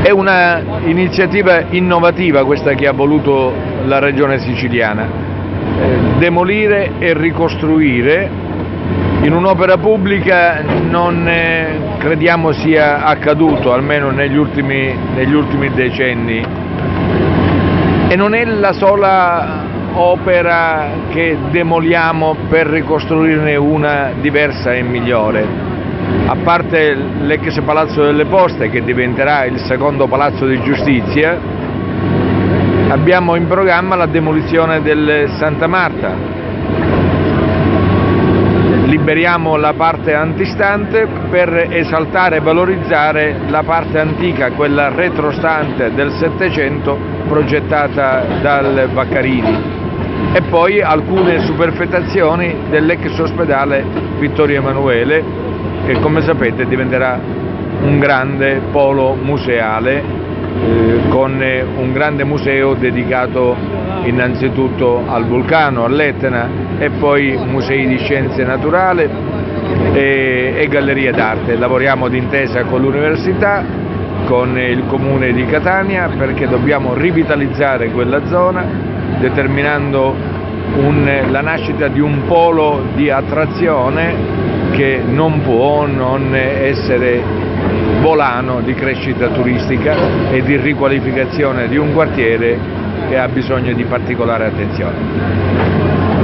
È una iniziativa innovativa questa che ha voluto la Regione Siciliana, demolire e ricostruire in un'opera pubblica non crediamo sia accaduto, almeno negli ultimi decenni, e non è la sola opera che demoliamo per ricostruirne una diversa e migliore. A parte l'ex Palazzo delle Poste, che diventerà il secondo Palazzo di Giustizia, abbiamo in programma la demolizione del Santa Marta. Liberiamo la parte antistante per esaltare e valorizzare la parte antica, quella retrostante del Settecento, progettata dal Vaccarini, e poi alcune superfettazioni dell'ex ospedale Vittorio Emanuele, che come sapete diventerà un grande polo museale, con un grande museo dedicato innanzitutto al vulcano, all'Etna, e poi musei di scienze naturali e gallerie d'arte. Lavoriamo d'intesa con l'università, con il comune di Catania, perché dobbiamo rivitalizzare quella zona, determinando la nascita di un polo di attrazione che non può non essere volano di crescita turistica e di riqualificazione di un quartiere che ha bisogno di particolare attenzione.